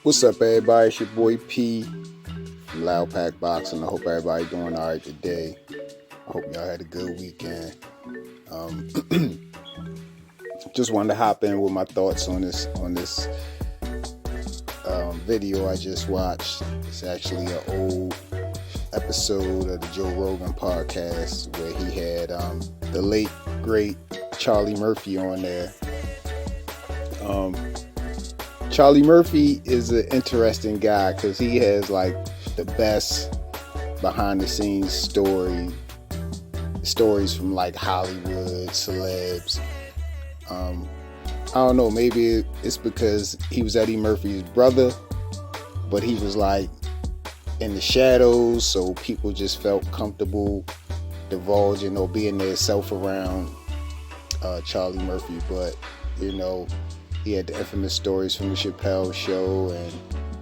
What's up, everybody? It's your boy P from Loud Pack Boxing. I hope everybody doing all right today. I hope y'all had a good weekend. Just wanted to hop in with my thoughts on this video I just watched. It's actually an old episode of the Joe Rogan podcast where he had the late great Charlie Murphy on there. Charlie Murphy is an interesting guy because he has like the best behind the scenes stories from like Hollywood celebs. I don't know, maybe it's because he was Eddie Murphy's brother, but he was like in the shadows, so people just felt comfortable divulging or being their self around Charlie Murphy. But you know, he had the infamous stories from the Chappelle show and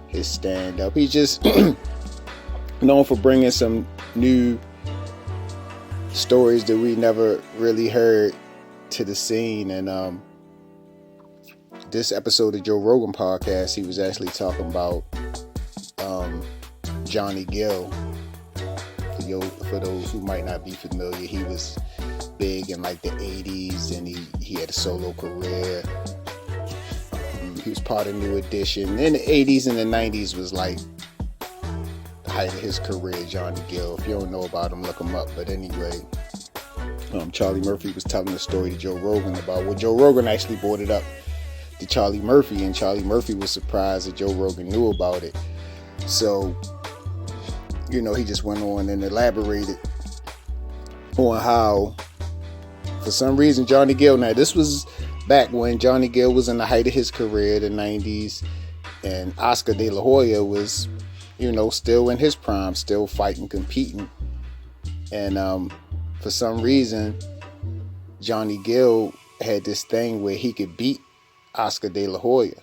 his stand-up. He's just known for bringing some new stories that we never really heard to the scene. And this episode of Joe Rogan podcast, he was actually talking about Johnny Gill. For those who might not be familiar, he was big in like the 80s and he had a solo career. He was part of New Edition. In the 80s and the 90s was like the height of his career, Johnny Gill. If you don't know about him, look him up. But anyway, Charlie Murphy was telling the story to Joe Rogan about what Joe Rogan actually brought it up to Charlie Murphy, and Charlie Murphy was surprised that Joe Rogan knew about it. So, you know, he just went on and elaborated on how, for some reason, Johnny Gill, now this was back when Johnny Gill was in the height of his career, the 90s, and Oscar De La Hoya was, you know, still in his prime, still fighting, competing. And for some reason, Johnny Gill had this thing where he could beat Oscar De La Hoya.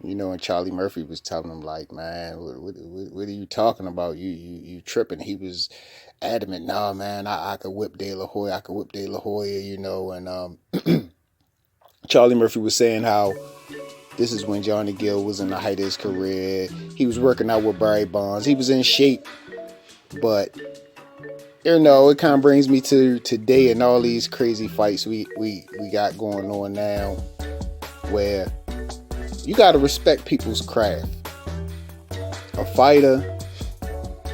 You know, and Charlie Murphy was telling him, like, man, what are you talking about? You tripping. He was adamant, nah, man, I could whip De La Hoya, you know, and Charlie Murphy was saying how this is when Johnny Gill was in the height of his career. He was working out with Barry Bonds. He was in shape, but you know, it kind of brings me to today and all these crazy fights we got going on now, where you got to respect people's craft. A fighter,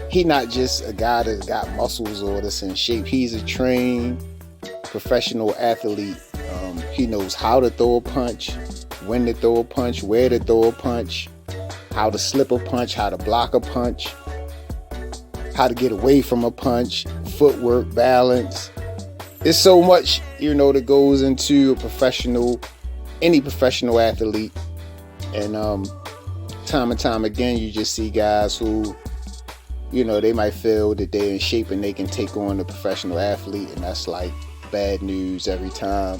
he not just a guy that got muscles or that's in shape. He's a trained professional athlete. He knows how to throw a punch, when to throw a punch, where to throw a punch, how to slip a punch, how to block a punch, how to get away from a punch, footwork, balance. There's so much, you know, that goes into any professional athlete. And time and time again, you just see guys who, you know, they might feel that they're in shape and they can take on a professional athlete, and that's like bad news every time.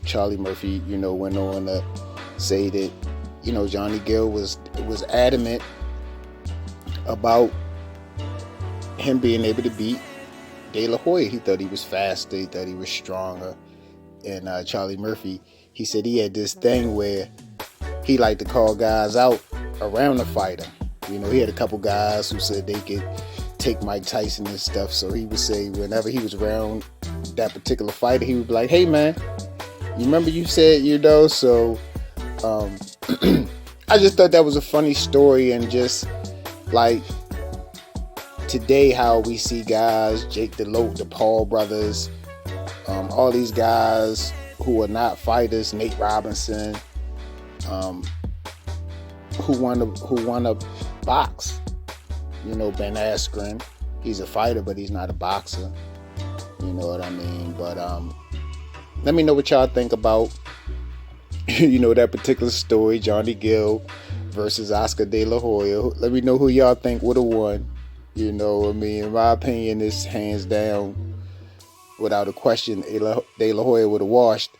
Charlie Murphy, you know, went on to say that, you know, Johnny Gill was adamant about him being able to beat De La Hoya. He thought he was faster, he thought he was stronger. And Charlie Murphy, he said he had this thing where he liked to call guys out around the fighter. You know, he had a couple guys who said they could take Mike Tyson and stuff. So he would say whenever he was around that particular fighter, he would be like, hey man, you remember you said, you know? So I just thought that was a funny story. And just like today, how we see guys, Jake the Paul brothers, all these guys who are not fighters, Nate Robinson, who want to box. You know, Ben Askren, he's a fighter, but he's not a boxer. You know what I mean? But let me know what y'all think about, you know, that particular story, Johnny Gill versus Oscar De La Hoya. Let me know who y'all think would have won. You know, I mean, in my opinion, it's hands down, without a question, De La Hoya would have washed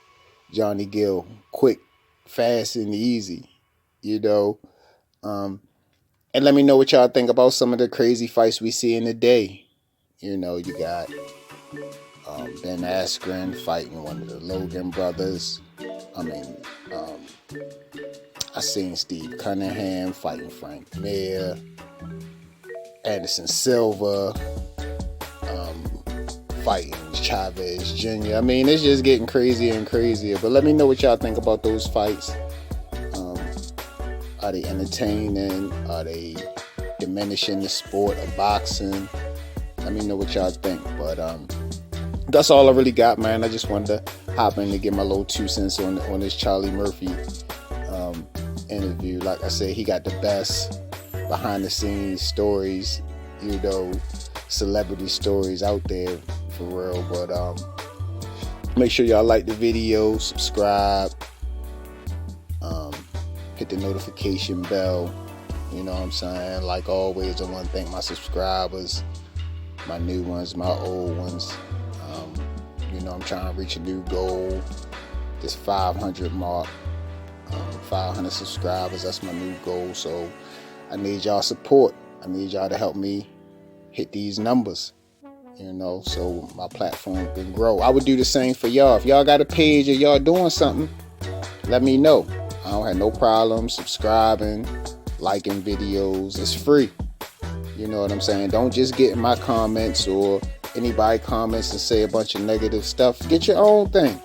Johnny Gill quick, fast, and easy. You know, and let me know what y'all think about some of the crazy fights we see in the day. You know, you got Ben Askren fighting one of the Logan brothers. I seen Steve Cunningham fighting Frank Mir, Anderson Silva fighting Chavez Jr. I mean, it's just getting crazier and crazier. But let me know what y'all think about those fights. Are they entertaining? Are they diminishing the sport of boxing? Let me know what y'all think. But that's all I really got, man. I just wanted to hop in to get my little 2 cents on this Charlie Murphy interview. Like I said, he got the best behind the scenes stories, celebrity stories out there for real. But make sure y'all like the video, subscribe, hit the notification bell. You know what I'm saying? Like always, I want to thank my subscribers, my new ones, my old ones. I'm trying to reach a new goal, this 500 mark, 500 subscribers. That's my new goal. So I need y'all support. I need y'all to help me hit these numbers, so my platform can grow. I would do the same for y'all. If y'all got a page or y'all doing something, let me know. I don't have no problem subscribing, liking videos. It's free. You know what I'm saying? Don't just get in my comments or anybody comments and say a bunch of negative stuff. Get your own thing.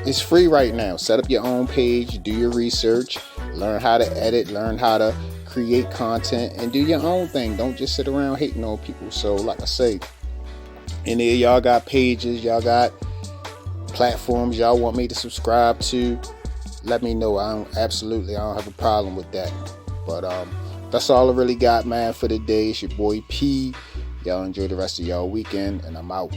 It's free right now. Set up your own page, do your research, learn how to edit, learn how to create content, and do your own thing. Don't just sit around hating on people. So like I say, any of y'all got pages, y'all got platforms y'all want me to subscribe to, let me know. I don't have a problem with that. But that's all I really got, man, for the day. It's your boy P. Y'all enjoy the rest of y'all weekend, and I'm out.